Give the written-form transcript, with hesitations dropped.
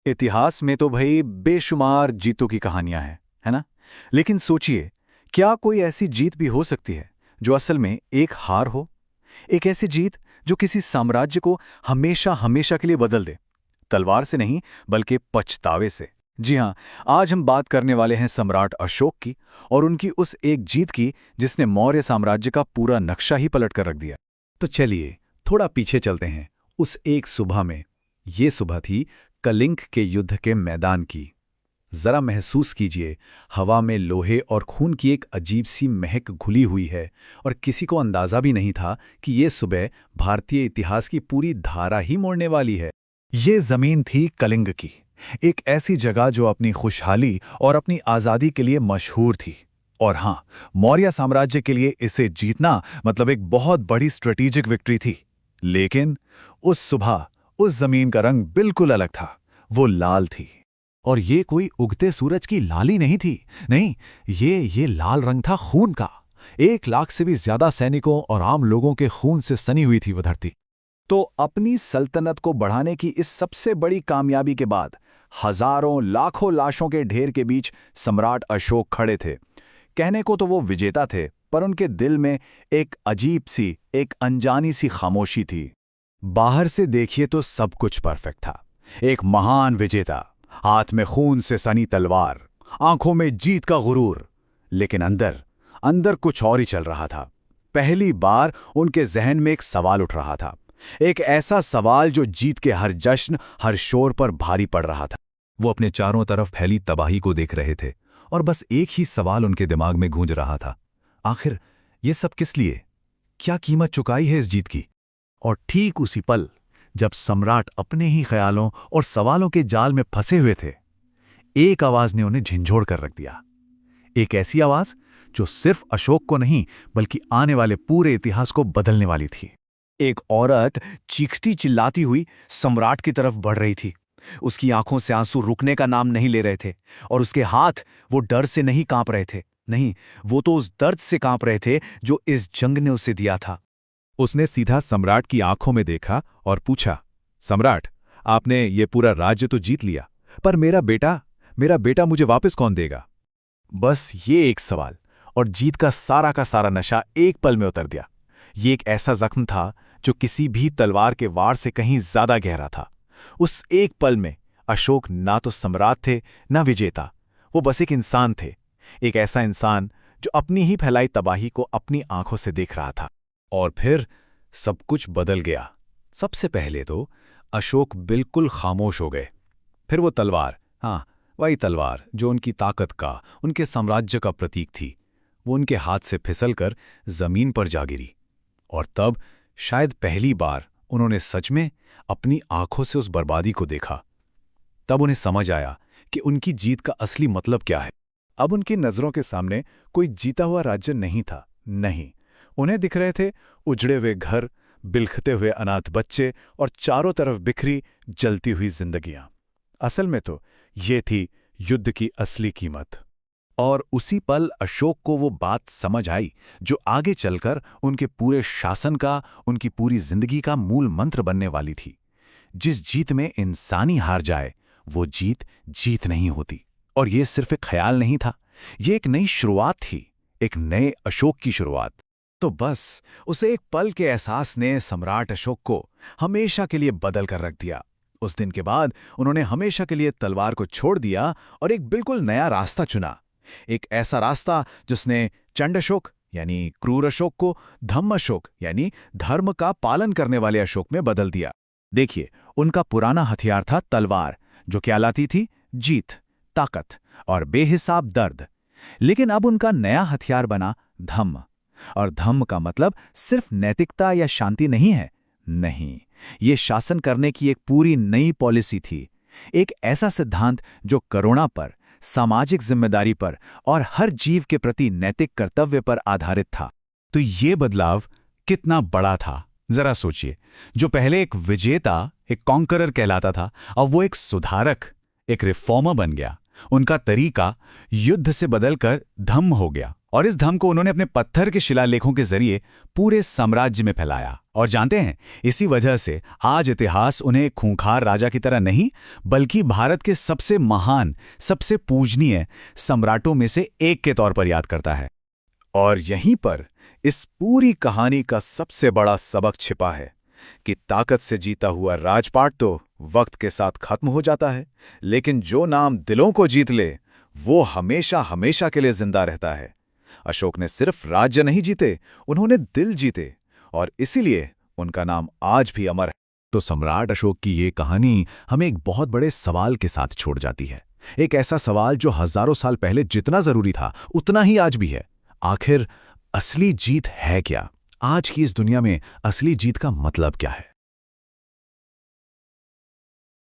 इतिहास में तो भाई बेशुमार जीतों की कहानियां हैं, है ना? लेकिन सोचिए, क्या कोई ऐसी जीत भी हो सकती है जो असल में एक हार हो? एक ऐसी जीत जो किसी साम्राज्य को हमेशा हमेशा के लिए बदल दे। तलवार से नहीं, बल्कि पछतावे से। जी हाँ, आज हम बात करने वाले हैं सम्राट अशोक की और उनकी उस एक जीत की जिसने मौर्य साम्राज्य का पूरा नक्शा ही पलट कर रख दिया। तो चलिए थोड़ा पीछे चलते हैं उस एक सुबह में। ये सुबह थी कलिंग के युद्ध के मैदान की। जरा महसूस कीजिए, हवा में लोहे और खून की एक अजीब सी महक घुली हुई है और किसी को अंदाजा भी नहीं था कि ये सुबह भारतीय इतिहास की पूरी धारा ही मोड़ने वाली है। ये जमीन थी कलिंग की, एक ऐसी जगह जो अपनी खुशहाली और अपनी आज़ादी के लिए मशहूर थी। और हाँ, मौर्य साम्राज्य के लिए इसे जीतना मतलब एक बहुत बड़ी स्ट्रेटेजिक विक्ट्री थी। लेकिन उस सुबह उस जमीन का रंग बिल्कुल अलग था। वो लाल थी। और ये कोई उगते सूरज की लाली नहीं थी। नहीं, ये लाल रंग था खून का। 1 लाख से भी ज्यादा सैनिकों और आम लोगों के खून से सनी हुई थी वो धरती। तो अपनी सल्तनत को बढ़ाने की इस सबसे बड़ी कामयाबी के बाद हजारों लाखों लाशों के ढेर के बीच सम्राट अशोक खड़े थे। कहने को तो वो विजेता थे, पर उनके दिल में एक अजीब सी, एक अनजानी सी खामोशी थी। बाहर से देखिए तो सब कुछ परफेक्ट था। एक महान विजेता, हाथ में खून से सनी तलवार, आंखों में जीत का गुरूर। लेकिन अंदर अंदर कुछ और ही चल रहा था। पहली बार उनके जहन में एक सवाल उठ रहा था। एक ऐसा सवाल जो जीत के हर जश्न, हर शोर पर भारी पड़ रहा था। वो अपने चारों तरफ फैली तबाही को देख रहे थे और बस एक ही सवाल उनके दिमाग में गूंज रहा था। आखिर ये सब किस लिए? क्या कीमत चुकाई है इस जीत की? और ठीक उसी पल, जब सम्राट अपने ही ख्यालों और सवालों के जाल में फंसे हुए थे, एक आवाज ने उन्हें झंझोड़ कर रख दिया। एक ऐसी आवाज जो सिर्फ अशोक को नहीं, बल्कि आने वाले पूरे इतिहास को बदलने वाली थी। एक औरत चीखती चिल्लाती हुई सम्राट की तरफ बढ़ रही थी। उसकी आंखों से आंसू रुकने का नाम नहीं ले रहे थे और उसके हाथ वो डर से नहीं कांप रहे थे। नहीं, वो तो उस दर्द से कांप रहे थे जो इस जंग ने उसे दिया था। उसने सीधा सम्राट की आंखों में देखा और पूछा, सम्राट, आपने ये पूरा राज्य तो जीत लिया, पर मेरा बेटा मुझे वापस कौन देगा? बस ये एक सवाल, और जीत का सारा नशा एक पल में उतर दिया। ये एक ऐसा जख्म था जो किसी भी तलवार के वार से कहीं ज्यादा गहरा था। उस एक पल में अशोक ना तो सम्राट थे, ना विजेता। वो बस एक इंसान थे। एक ऐसा इंसान जो अपनी ही फैलाई तबाही को अपनी आंखों से देख रहा था। और फिर सब कुछ बदल गया। सबसे पहले तो अशोक बिल्कुल खामोश हो गए। फिर वो तलवार, हाँ, वही तलवार जो उनकी ताकत का, उनके साम्राज्य का प्रतीक थी, वो उनके हाथ से फिसलकर जमीन पर जा गिरी। और तब शायद पहली बार उन्होंने सच में अपनी आंखों से उस बर्बादी को देखा। तब उन्हें समझ आया कि उनकी जीत का असली मतलब क्या है। अब उनकी नजरों के सामने कोई जीता हुआ राज्य नहीं था। नहीं, उन्हें दिख रहे थे उजड़े हुए घर, बिलखते हुए अनाथ बच्चे और चारों तरफ बिखरी जलती हुई जिंदगियां। असल में तो ये थी युद्ध की असली कीमत। और उसी पल अशोक को वो बात समझ आई जो आगे चलकर उनके पूरे शासन का, उनकी पूरी जिंदगी का मूल मंत्र बनने वाली थी। जिस जीत में इंसानी हार जाए, वो जीत जीत नहीं होती। और ये सिर्फ एक ख्याल नहीं था, ये एक नई शुरुआत थी, एक नए अशोक की शुरुआत। तो बस उसे एक पल के एहसास ने सम्राट अशोक को हमेशा के लिए बदल कर रख दिया। उस दिन के बाद उन्होंने हमेशा के लिए तलवार को छोड़ दिया और एक बिल्कुल नया रास्ता चुना। एक ऐसा रास्ता जिसने चंड अशोक यानी क्रूर अशोक को धम्म अशोक यानी धर्म का पालन करने वाले अशोक में बदल दिया। देखिए, उनका पुराना हथियार था तलवार, जो क्या लाती थी? जीत, ताकत और बेहिसाब दर्द। लेकिन अब उनका नया हथियार बना धम्म। और धम्म का मतलब सिर्फ नैतिकता या शांति नहीं है। नहीं, ये शासन करने की एक पूरी नई पॉलिसी थी। एक ऐसा सिद्धांत जो करुणा पर, सामाजिक जिम्मेदारी पर और हर जीव के प्रति नैतिक कर्तव्य पर आधारित था। तो ये बदलाव कितना बड़ा था, जरा सोचिए। जो पहले एक विजेता, एक कॉन्करर कहलाता था, अब वो एक सुधारक, एक रिफॉर्मर बन गया। उनका तरीका युद्ध से बदलकर धम्म हो गया और इस धर्म को उन्होंने अपने पत्थर के शिलालेखों के जरिए पूरे साम्राज्य में फैलाया। और जानते हैं, इसी वजह से आज इतिहास उन्हें एक खूंखार राजा की तरह नहीं, बल्कि भारत के सबसे महान, सबसे पूजनीय सम्राटों में से एक के तौर पर याद करता है। और यहीं पर इस पूरी कहानी का सबसे बड़ा सबक छिपा है कि ताकत से जीता हुआ राजपाट तो वक्त के साथ खत्म हो जाता है, लेकिन जो नाम दिलों को जीत ले वो हमेशा हमेशा के लिए जिंदा रहता है। अशोक ने सिर्फ राज्य नहीं जीते, उन्होंने दिल जीते, और इसीलिए उनका नाम आज भी अमर है। तो सम्राट अशोक की ये कहानी हमें एक बहुत बड़े सवाल के साथ छोड़ जाती है। एक ऐसा सवाल जो हजारों साल पहले जितना जरूरी था उतना ही आज भी है। आखिर असली जीत है क्या? आज की इस दुनिया में असली जीत का मतलब क्या है?